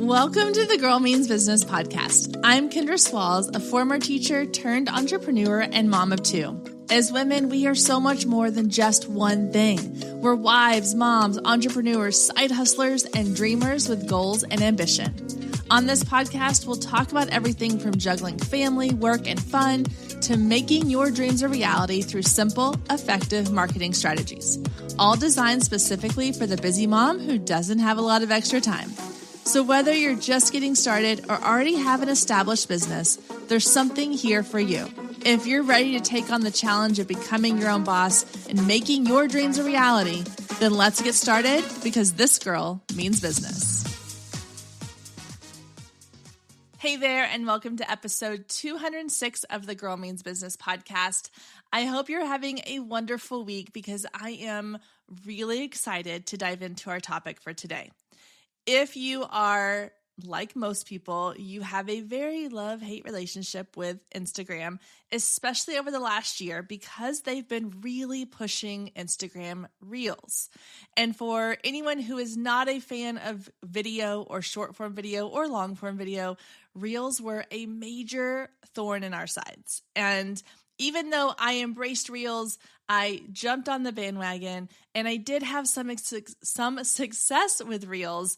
Welcome to the Girl Means Business podcast. I'm Kendra Swalls, a former teacher turned entrepreneur and mom of two. As women, we are so much more than just one thing. We're wives, moms, entrepreneurs, side hustlers, and dreamers with goals and ambition. On this podcast, we'll talk about everything from juggling family, work, and fun to making your dreams a reality through simple, effective marketing strategies, all designed specifically for the busy mom who doesn't have a lot of extra time. So whether you're just getting started or already have an established business, there's something here for you. If you're ready to take on the challenge of becoming your own boss and making your dreams a reality, then let's get started because this girl means business. Hey there, and welcome to episode 206 of the Girl Means Business podcast. I hope you're having a wonderful week because I am really excited to dive into our topic for today. If you are like most people, you have a very love-hate relationship with Instagram, especially over the last year because they've been really pushing Instagram Reels. And for anyone who is not a fan of video or short-form video or long-form video, Reels were a major thorn in our sides. And even though I embraced Reels, I jumped on the bandwagon and I did have some success with Reels.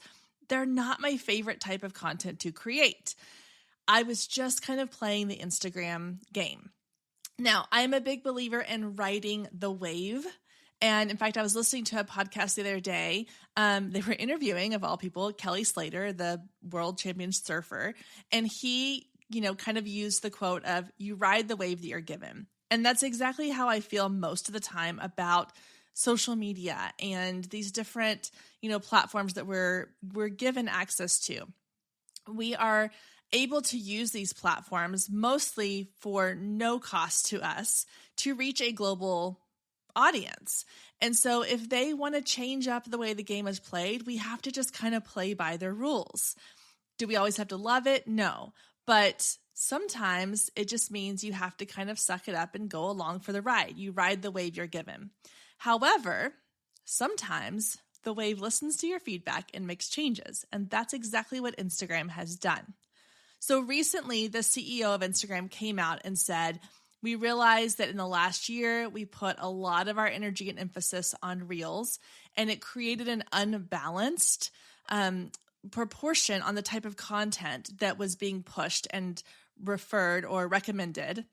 They're not my favorite type of content to create. I was just kind of playing the Instagram game. Now, I'm a big believer in riding the wave. And in fact, I was listening to a podcast the other day. They were interviewing, of all people, Kelly Slater, the world champion surfer. And he, kind of used the quote of, you ride the wave that you're given. And that's exactly how I feel most of the time about social media and these different, platforms that we're given access to. We are able to use these platforms mostly for no cost to us to reach a global audience. And so if they want to change up the way the game is played, we have to just kind of play by their rules. Do we always have to love it? No. But sometimes it just means you have to kind of suck it up and go along for the ride. You ride the wave you're given. However, sometimes the wave listens to your feedback and makes changes, and that's exactly what Instagram has done. So recently, the CEO of Instagram came out and said, we realized that in the last year, we put a lot of our energy and emphasis on Reels, and it created an unbalanced proportion on the type of content that was being pushed and referred or recommended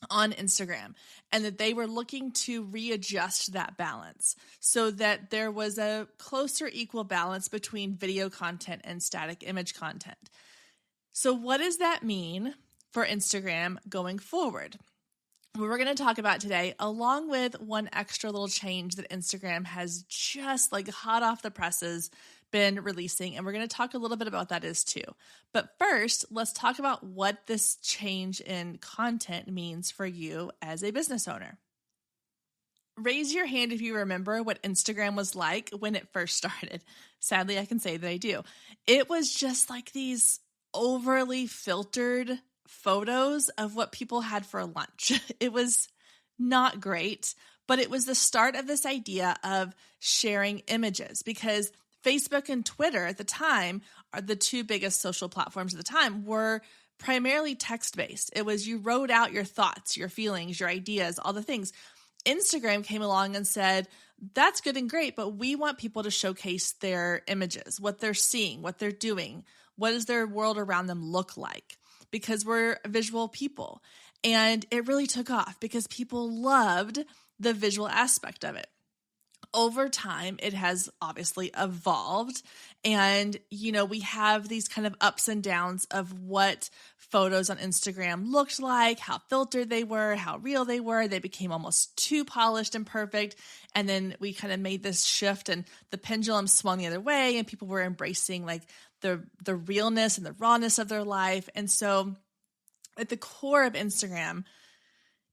on Instagram, and that they were looking to readjust that balance so that there was a closer equal balance between video content and static image content. So what does that mean for Instagram going forward? What we're going to talk about today, along with one extra little change that Instagram has just hot off the presses been releasing, and we're going to talk a little bit about that as too. But first, let's talk about what this change in content means for you as a business owner. Raise your hand if you remember what Instagram was like when it first started. Sadly, I can say that I do. It was just like these overly filtered photos of what people had for lunch. It was not great, but it was the start of this idea of sharing images because Facebook and Twitter at the time, are the two biggest social platforms at the time, were primarily text-based. It was you wrote out your thoughts, your feelings, your ideas, all the things. Instagram came along and said, that's good and great, but we want people to showcase their images, what they're seeing, what they're doing, what does their world around them look like? Because we're visual people. And it really took off because people loved the visual aspect of it. Over time, it has obviously evolved, and, we have these kind of ups and downs of what photos on Instagram looked like, how filtered they were, how real they were. They became almost too polished and perfect, and then we kind of made this shift, and the pendulum swung the other way, and people were embracing the realness and the rawness of their life. And so at the core of Instagram,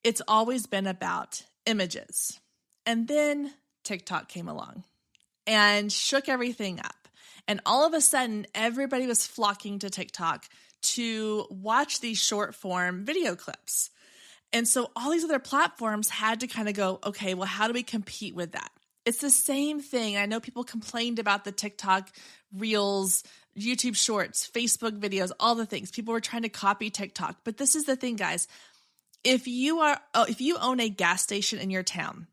it's always been about images. And then TikTok came along and shook everything up. And all of a sudden, everybody was flocking to TikTok to watch these short form video clips. And so all these other platforms had to kind of go, okay, well, how do we compete with that? It's the same thing. I know people complained about the TikTok reels, YouTube shorts, Facebook videos, all the things. People were trying to copy TikTok. But this is the thing, guys. If you own a gas station in your town,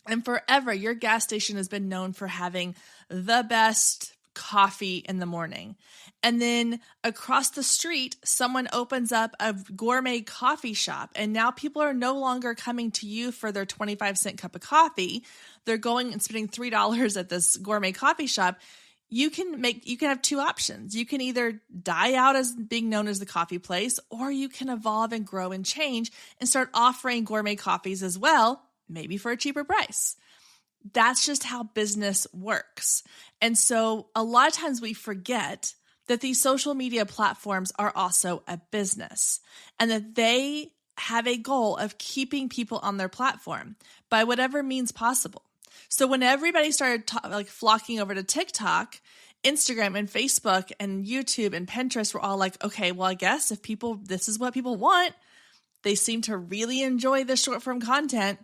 and forever your gas station has been known for having the best coffee in the morning, and then across the street, someone opens up a gourmet coffee shop, and now people are no longer coming to you for their 25-cent cup of coffee. They're going and spending $3 at this gourmet coffee shop. You can have two options. You can either die out as being known as the coffee place, or you can evolve and grow and change and start offering gourmet coffees as well, maybe for a cheaper price. That's just how business works. And so a lot of times we forget that these social media platforms are also a business, and that they have a goal of keeping people on their platform by whatever means possible. So when everybody started flocking over to TikTok, Instagram and Facebook and YouTube and Pinterest were all like, okay, well, I guess this is what people want. They seem to really enjoy the short form content.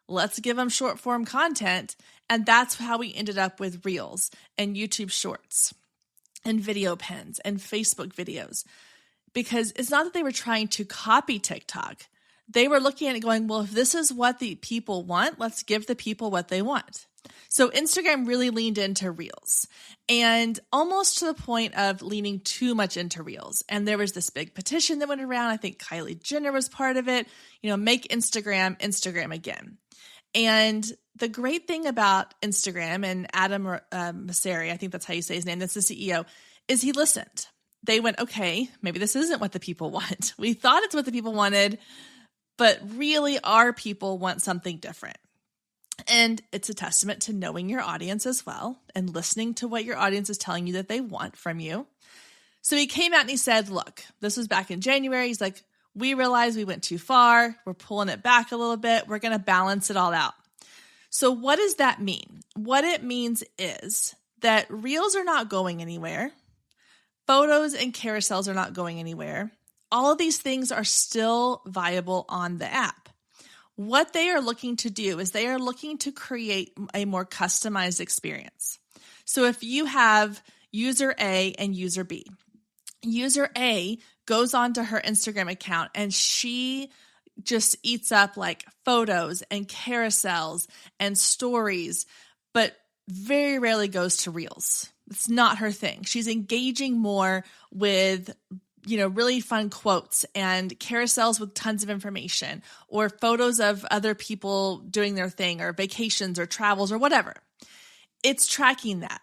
Let's give them short form content. And that's how we ended up with Reels and YouTube Shorts and video pins and Facebook videos. Because it's not that they were trying to copy TikTok. They were looking at it going, well, if this is what the people want, let's give the people what they want. So Instagram really leaned into Reels, and almost to the point of leaning too much into Reels. And there was this big petition that went around. I think Kylie Jenner was part of it. Make Instagram again. And the great thing about Instagram, and Adam Mosseri, I think that's how you say his name, that's the CEO, is he listened. They went, okay, maybe this isn't what the people want. We thought it's what the people wanted, but really our people want something different. And it's a testament to knowing your audience as well and listening to what your audience is telling you that they want from you. So he came out and he said, look, this was back in January. He's like, we realized we went too far. We're pulling it back a little bit. We're going to balance it all out. So what does that mean? What it means is that Reels are not going anywhere. Photos and carousels are not going anywhere. All of these things are still viable on the app. What they are looking to do is they are looking to create a more customized experience. So if you have user A and user B, user A goes onto her Instagram account and she just eats up like photos and carousels and stories, but very rarely goes to Reels. It's not her thing. She's engaging more with really fun quotes and carousels with tons of information, or photos of other people doing their thing, or vacations or travels or whatever. It's tracking that.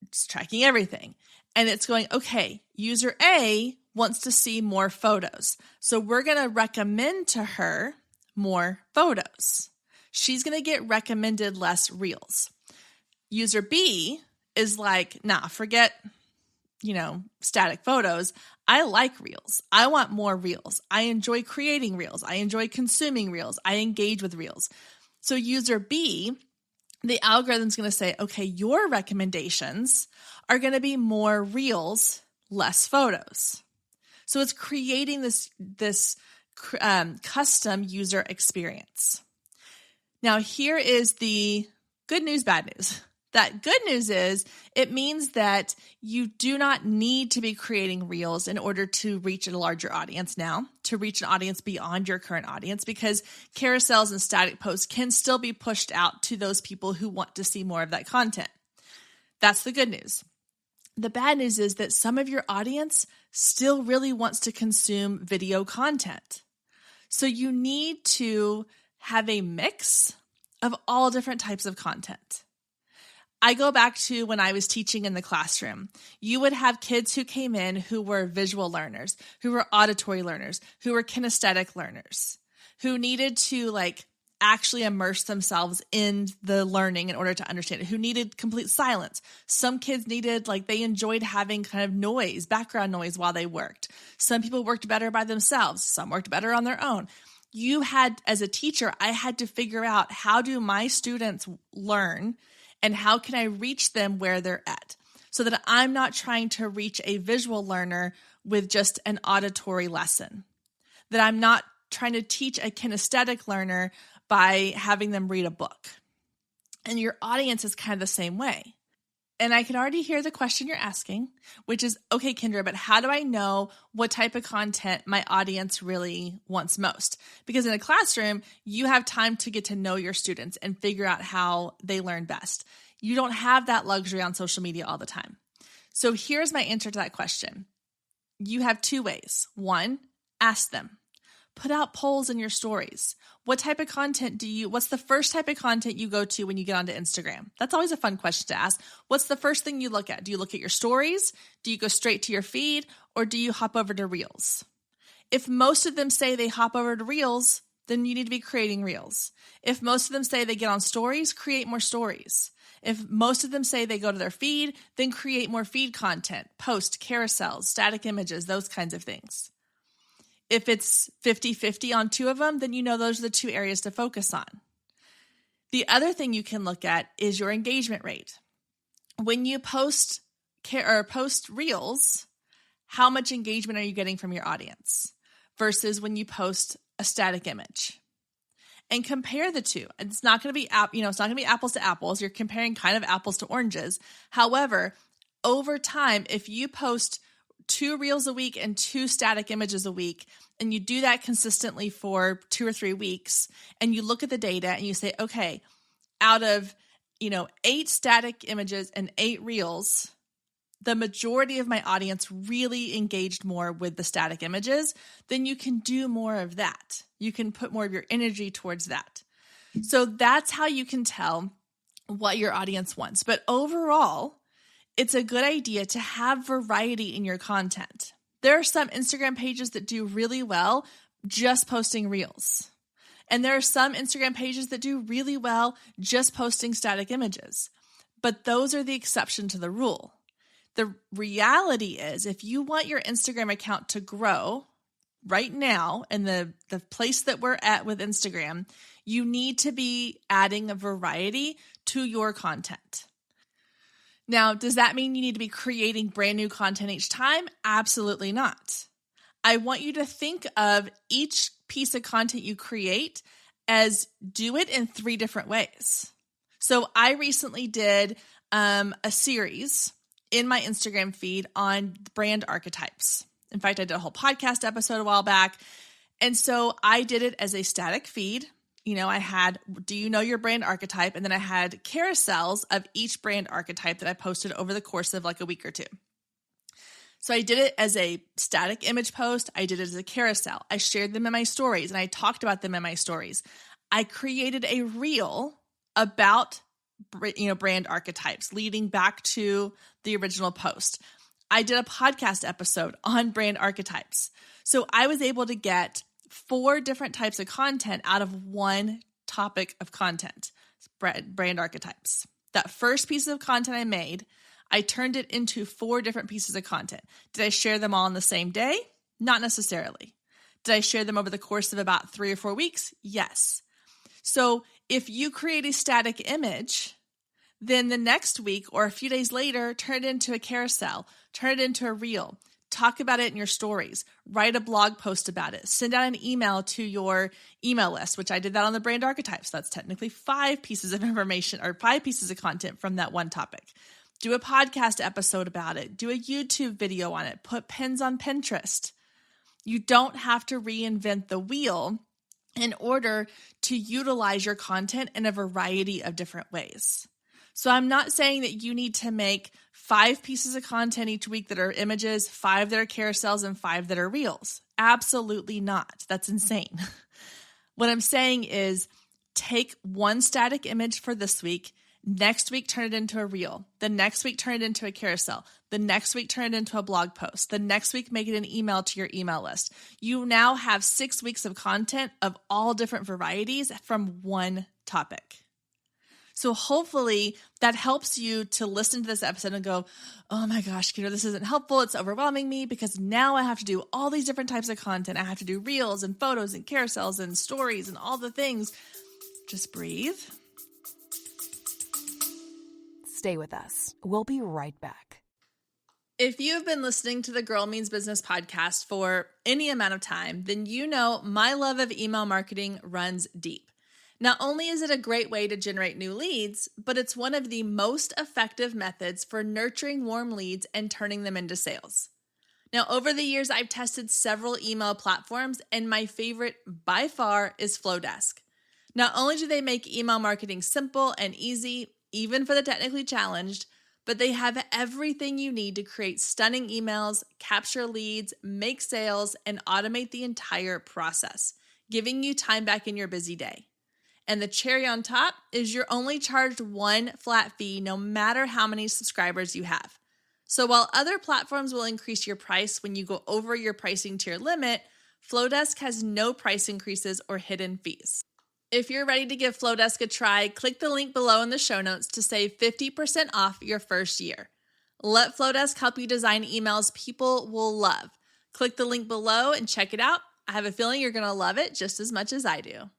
It's tracking everything. And it's going, okay, user A wants to see more photos. So we're going to recommend to her more photos. She's going to get recommended less Reels. User B is like, nah, forget static photos. I like Reels. I want more Reels. I enjoy creating Reels. I enjoy consuming Reels. I engage with Reels. So user B, the algorithm's going to say, okay, your recommendations are going to be more Reels, less photos. So it's creating this custom user experience. Now, here is the good news, bad news. That good news is it means that you do not need to be creating Reels in order to reach a larger audience now, to reach an audience beyond your current audience, because carousels and static posts can still be pushed out to those people who want to see more of that content. That's the good news. The bad news is that some of your audience still really wants to consume video content. So you need to have a mix of all different types of content. I go back to when I was teaching in the classroom. You would have kids who came in who were visual learners, who were auditory learners, who were kinesthetic learners, who needed to actually immerse themselves in the learning in order to understand it, who needed complete silence. Some kids needed, they enjoyed having kind of noise, background noise while they worked. Some people worked better by themselves. Some worked better on their own. As a teacher, I had to figure out, how do my students learn and how can I reach them where they're at, so that I'm not trying to reach a visual learner with just an auditory lesson, that I'm not trying to teach a kinesthetic learner by having them read a book. And your audience is kind of the same way. And I can already hear the question you're asking, which is, okay, Kendra, but how do I know what type of content my audience really wants most? Because in a classroom, you have time to get to know your students and figure out how they learn best. You don't have that luxury on social media all the time. So here's my answer to that question. You have two ways. One, ask them. Put out polls in your stories. What type of content what's the first type of content you go to when you get onto Instagram? That's always a fun question to ask. What's the first thing you look at? Do you look at your stories? Do you go straight to your feed? Or do you hop over to Reels? If most of them say they hop over to Reels, then you need to be creating Reels. If most of them say they get on stories, create more stories. If most of them say they go to their feed, then create more feed content, post, carousels, static images, those kinds of things. If it's 50-50 on two of them, then you know those are the two areas to focus on. The other thing you can look at is your engagement rate. When you post Reels, how much engagement are you getting from your audience versus when you post a static image? And compare the two. It's not going to be apples to apples. You're comparing kind of apples to oranges. However, over time, if you post 2 Reels a week and 2 static images a week, and you do that consistently for 2 or 3 weeks, and you look at the data and you say, okay, out of 8 static images and 8 Reels, the majority of my audience really engaged more with the static images, then you can do more of that. You can put more of your energy towards that. So that's how you can tell what your audience wants. But overall, it's a good idea to have variety in your content. There are some Instagram pages that do really well just posting Reels. And there are some Instagram pages that do really well just posting static images. But those are the exception to the rule. The reality is, if you want your Instagram account to grow right now in the place that we're at with Instagram, you need to be adding a variety to your content. Now, does that mean you need to be creating brand new content each time? Absolutely not. I want you to think of each piece of content you create as do it in 3 different ways. So I recently did a series in my Instagram feed on brand archetypes. In fact, I did a whole podcast episode a while back. And so I did it as a static feed. I had, do you know your brand archetype? And then I had carousels of each brand archetype that I posted over the course of like a week or 2. So I did it as a static image post. I did it as a carousel. I shared them in my stories and I talked about them in my stories. I created a reel about brand archetypes leading back to the original post. I did a podcast episode on brand archetypes. So I was able to get 4 different types of content out of one topic of content, brand archetypes. That first piece of content I made, I turned it into 4 different pieces of content. Did I share them all on the same day? Not necessarily. Did I share them over the course of about 3 or 4 weeks? Yes. So if you create a static image, then the next week or a few days later, turn it into a carousel, turn it into a reel, talk about it in your stories, write a blog post about it, send out an email to your email list, which I did that on the brand archetypes. That's technically 5 pieces of information or 5 pieces of content from that one topic. Do a podcast episode about it, do a YouTube video on it, put pins on Pinterest. You don't have to reinvent the wheel in order to utilize your content in a variety of different ways. So I'm not saying that you need to make 5 pieces of content each week that are images, 5 that are carousels, and 5 that are reels. Absolutely not. That's insane. What I'm saying is take one static image for this week. Next week, turn it into a reel. The next week, turn it into a carousel. The next week, turn it into a blog post. The next week, make it an email to your email list. You now have 6 weeks of content of all different varieties from one topic. So hopefully that helps you to listen to this episode and go, oh my gosh, this isn't helpful. It's overwhelming me because now I have to do all these different types of content. I have to do reels and photos and carousels and stories and all the things. Just breathe. Stay with us. We'll be right back. If you've been listening to the Girl Means Business podcast for any amount of time, then you know my love of email marketing runs deep. Not only is it a great way to generate new leads, but it's one of the most effective methods for nurturing warm leads and turning them into sales. Now, over the years, I've tested several email platforms, and my favorite by far is Flowdesk. Not only do they make email marketing simple and easy, even for the technically challenged, but they have everything you need to create stunning emails, capture leads, make sales, and automate the entire process, giving you time back in your busy day. And the cherry on top is you're only charged one flat fee no matter how many subscribers you have. So while other platforms will increase your price when you go over your pricing tier limit, Flowdesk has no price increases or hidden fees. If you're ready to give Flowdesk a try, click the link below in the show notes to save 50% off your first year. Let Flowdesk help you design emails people will love. Click the link below and check it out. I have a feeling you're going to love it just as much as I do.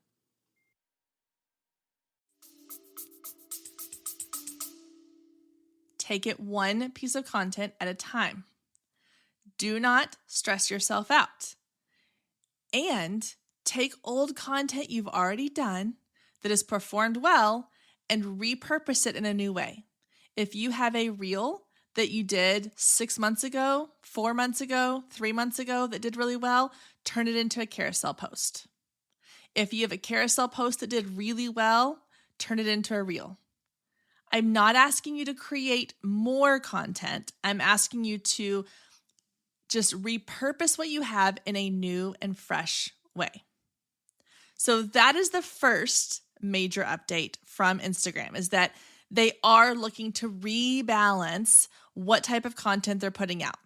Take it one piece of content at a time. Do not stress yourself out. And take old content you've already done that has performed well and repurpose it in a new way. If you have a reel that you did 6 months ago, 4 months ago, 3 months ago that did really well, turn it into a carousel post. If you have a carousel post that did really well, turn it into a reel. I'm not asking you to create more content. I'm asking you to just repurpose what you have in a new and fresh way. So that is the first major update from Instagram, is that they are looking to rebalance what type of content they're putting out.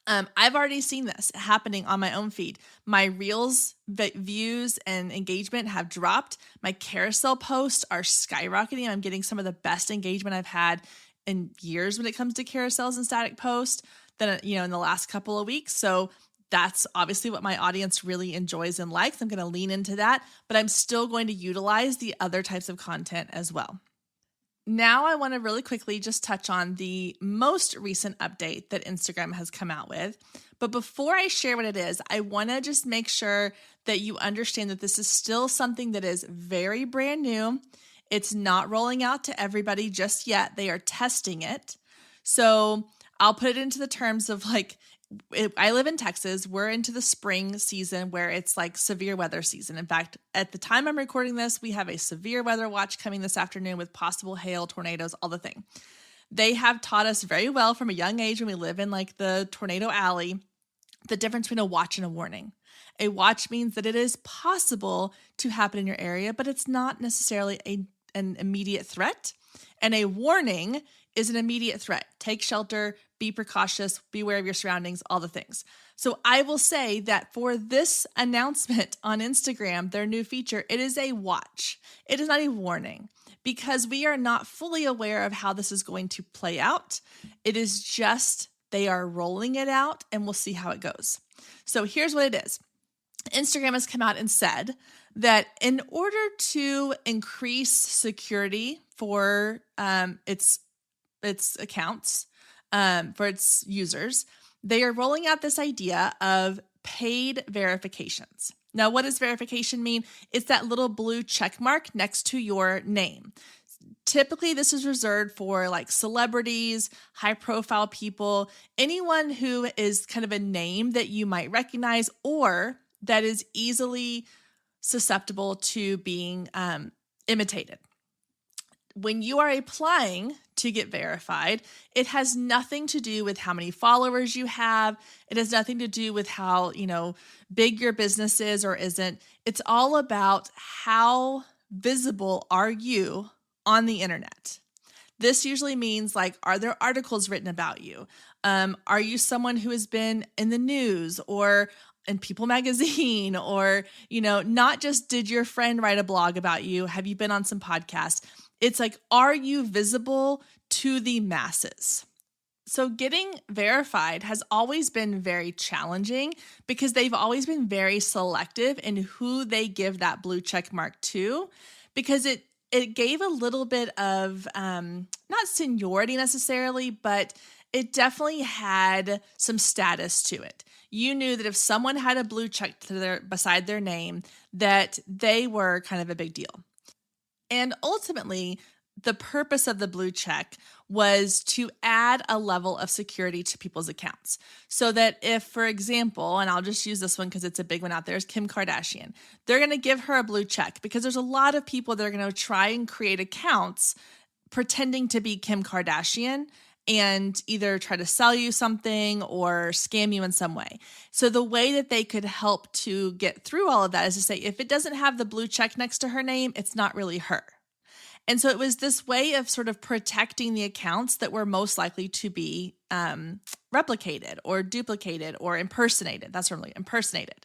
I've already seen this happening on my own feed. My Reels views and engagement have dropped. My carousel posts are skyrocketing. I'm getting some of the best engagement I've had in years when it comes to carousels and static posts in the last couple of weeks. So that's obviously what my audience really enjoys and likes. I'm going to lean into that, but I'm still going to utilize the other types of content as well. Now I want to really quickly just touch on the most recent update that Instagram has come out with. But before I share what it is, I want to just make sure that you understand that this is still something that is very brand new. It's not rolling out to everybody just yet. They are testing it. So I'll put it into the terms of I live in Texas. We're into the spring season where it's like severe weather season. In fact, at the time I'm recording this, we have a severe weather watch coming this afternoon with possible hail, tornadoes, all the thing. They have taught us very well from a young age when we live in the tornado alley, the difference between a watch and a warning. A watch means that it is possible to happen in your area, but it's not necessarily an immediate threat. And a warning is an immediate threat. Take shelter, be precautious, beware of your surroundings, all the things. So I will say that for this announcement on Instagram, their new feature, it is a watch. It is not a warning because we are not fully aware of how this is going to play out. It is just they are rolling it out and we'll see how it goes. So here's what it is. Instagram has come out and said that in order to increase security for its accounts, for its users, they are rolling out this idea of paid verifications. Now, what does verification mean? It's that little blue check mark next to your name. Typically, this is reserved for celebrities, high-profile people, anyone who is kind of a name that you might recognize or that is easily susceptible to being imitated. When you are applying to get verified, it has nothing to do with how many followers you have. It has nothing to do with how, big your business is or isn't. It's all about how visible are you on the internet. This usually means are there articles written about you? Are you someone who has been in the news or in People magazine or, not just did your friend write a blog about you? Have you been on some podcast? It's are you visible to the masses? So getting verified has always been very challenging because they've always been very selective in who they give that blue check mark to, because it gave a little bit of, not seniority necessarily, but it definitely had some status to it. You knew that if someone had a blue check beside their name, that they were kind of a big deal. And ultimately, the purpose of the blue check was to add a level of security to people's accounts. So that if, for example, and I'll just use this one because it's a big one out there, is Kim Kardashian. They're going to give her a blue check because there's a lot of people that are going to try and create accounts pretending to be Kim Kardashian and either try to sell you something or scam you in some way. So the way that they could help to get through all of that is to say, if it doesn't have the blue check next to her name, it's not really her. And so it was this way of sort of protecting the accounts that were most likely to be replicated or duplicated or impersonated. That's really impersonated.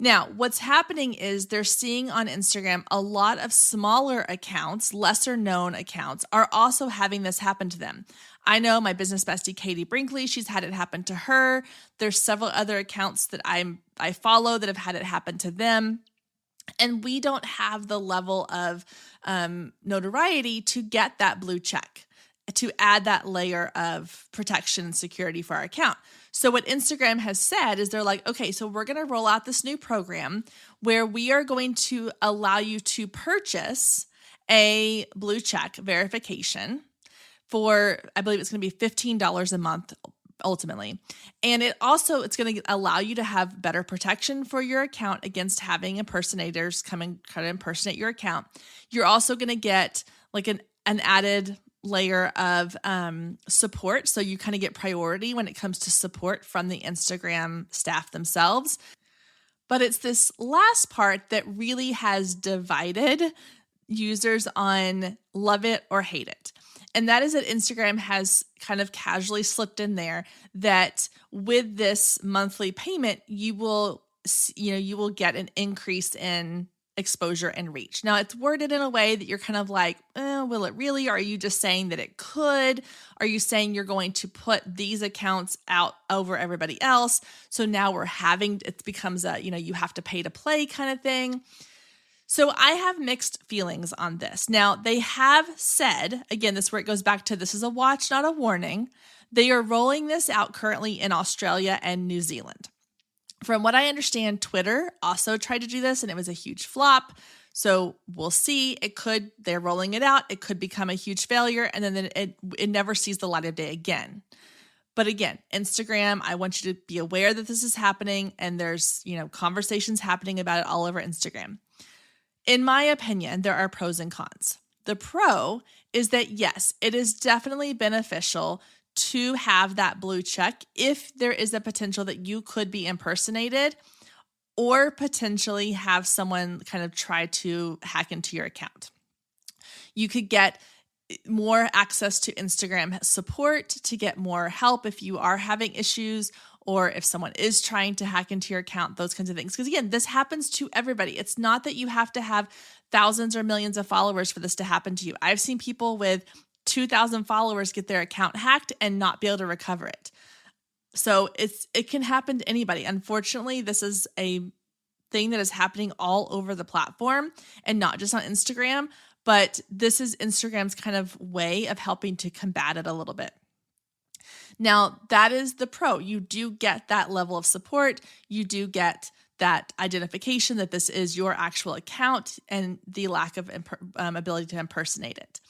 Now, what's happening is they're seeing on Instagram a lot of smaller accounts, lesser known accounts, are also having this happen to them. I know my business bestie, Katie Brinkley, she's had it happen to her. There's several other accounts that I follow that have had it happen to them. And we don't have the level of notoriety to get that blue check, to add that layer of protection and security for our account. So what Instagram has said is they're like, okay, so we're going to roll out this new program where we are going to allow you to purchase a blue check verification for, I believe it's going to be $15 a month ultimately. And it's going to allow you to have better protection for your account against having impersonators come and try to impersonate your account. You're also going to get like an added layer of support. So you kind of get priority when it comes to support from the Instagram staff themselves. But it's this last part that really has divided users on love it or hate it. And that is that Instagram has kind of casually slipped in there that with this monthly payment, you will get an increase in exposure and reach. Now, it's worded in a way that you're kind of like, will it really? Or are you just saying that it could? Are you saying you're going to put these accounts out over everybody else? So now it becomes a, you have to pay to play kind of thing. So I have mixed feelings on this. Now, they have said, again, this is where it goes back to this is a watch, not a warning. They are rolling this out currently in Australia and New Zealand. From what I understand, Twitter also tried to do this and it was a huge flop. So we'll see. They're rolling it out. It could become a huge failure and then it never sees the light of day again. But again, Instagram, I want you to be aware that this is happening and there's, conversations happening about it all over Instagram. In my opinion, there are pros and cons. The pro is that yes, it is definitely beneficial to have that blue check if there is a potential that you could be impersonated or potentially have someone kind of try to hack into your account. You could get more access to Instagram support to get more help if you are having issues or if someone is trying to hack into your account, those kinds of things. Because again, this happens to everybody. It's not that you have to have thousands or millions of followers for this to happen to you. I've seen people with 2,000 followers get their account hacked and not be able to recover it. So it can happen to anybody. Unfortunately, this is a thing that is happening all over the platform and not just on Instagram, but this is Instagram's kind of way of helping to combat it a little bit. Now, that is the pro. You do get that level of support. You do get that identification that this is your actual account and the lack of ability to impersonate it.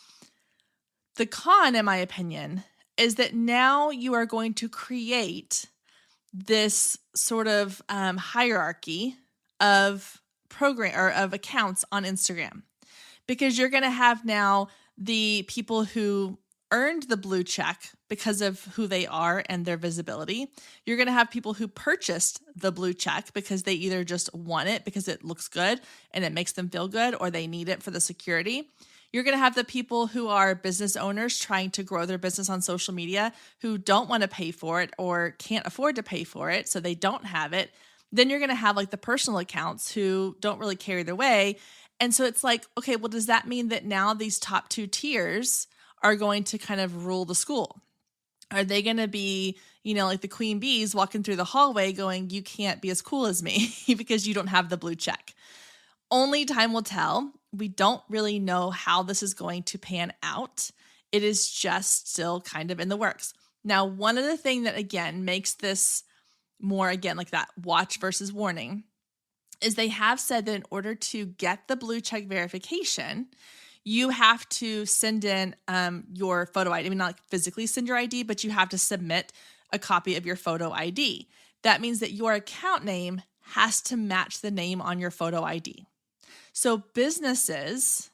The con, in my opinion, is that now you are going to create this sort of hierarchy of of accounts on Instagram, because you're going to have now the people who earned the blue check because of who they are and their visibility. You're going to have people who purchased the blue check because they either just want it because it looks good and it makes them feel good, or they need it for the security. You're going to have the people who are business owners trying to grow their business on social media who don't want to pay for it or can't afford to pay for it, so they don't have it. Then you're going to have like the personal accounts who don't really carry their way. And so it's like, okay, well, does that mean that now these top two tiers are going to kind of rule the school? Are they going to be, like the queen bees walking through the hallway going, you can't be as cool as me because you don't have the blue check? Only time will tell. We don't really know how this is going to pan out. It is just still kind of in the works. Now, one of the things that, again, makes this more, again, like that watch versus warning is they have said that in order to get the blue check verification, you have to send in your photo ID. I mean, not physically send your ID, but you have to submit a copy of your photo ID. That means that your account name has to match the name on your photo ID. So businesses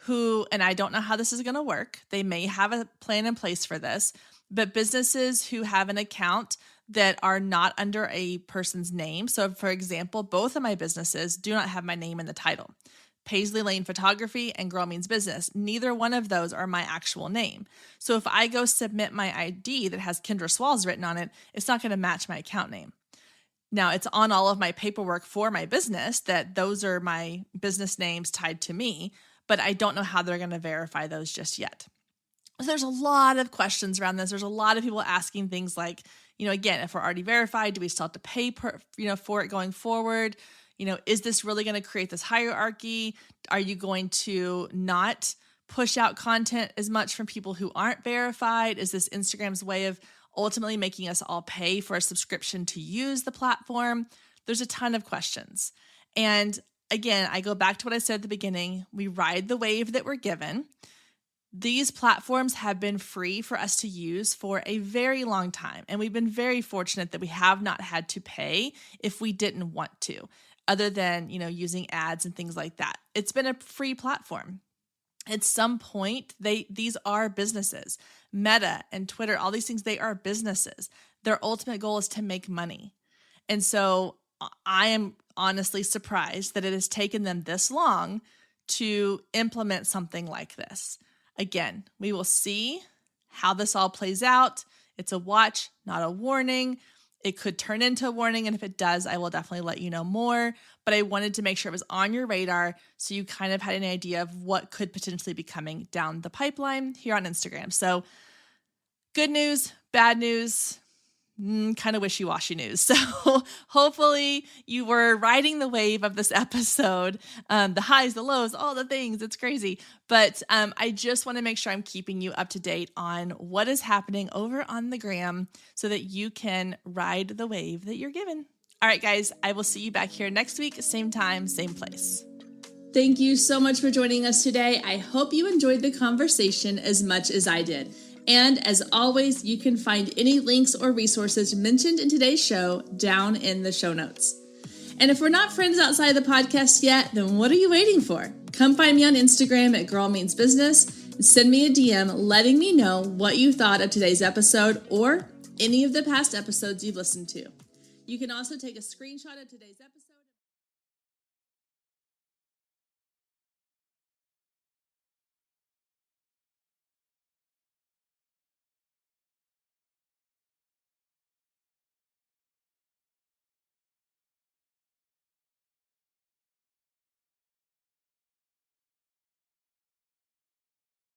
who, and I don't know how this is going to work, they may have a plan in place for this, but businesses who have an account that are not under a person's name. So for example, both of my businesses do not have my name in the title. Paisley Lane Photography and Girl Means Business. Neither one of those are my actual name. So if I go submit my ID that has Kendra Swalls written on it, it's not going to match my account name. Now, it's on all of my paperwork for my business that those are my business names tied to me, but I don't know how they're going to verify those just yet. So there's a lot of questions around this. There's a lot of people asking things like, again, if we're already verified, do we still have to pay for it going forward? Is this really going to create this hierarchy? Are you going to not push out content as much from people who aren't verified? Is this Instagram's way of ultimately making us all pay for a subscription to use the platform? There's a ton of questions. And again, I go back to what I said at the beginning. We ride the wave that we're given. These platforms have been free for us to use for a very long time. And we've been very fortunate that we have not had to pay if we didn't want to, other than, using ads and things like that. It's been a free platform. At some point, these are businesses. Meta and Twitter, all these things, they are businesses. Their ultimate goal is to make money. And so I am honestly surprised that it has taken them this long to implement something like this. Again, we will see how this all plays out. It's a watch, not a warning. It could turn into a warning, and if it does, I will definitely let you know more. But I wanted to make sure it was on your radar so you kind of had an idea of what could potentially be coming down the pipeline here on Instagram. So good news, bad news, kind of wishy-washy news. So hopefully you were riding the wave of this episode, the highs, the lows, all the things. It's crazy. But I just want to make sure I'm keeping you up to date on what is happening over on the gram so that you can ride the wave that you're given. All right, guys, I will see you back here next week, same time, same place. Thank you so much for joining us today. I hope you enjoyed the conversation as much as I did. And as always, you can find any links or resources mentioned in today's show down in the show notes. And if we're not friends outside the podcast yet, then what are you waiting for? Come find me on Instagram at Girl Means Business and send me a DM letting me know what you thought of today's episode or any of the past episodes you've listened to. You can also take a screenshot of today's episode.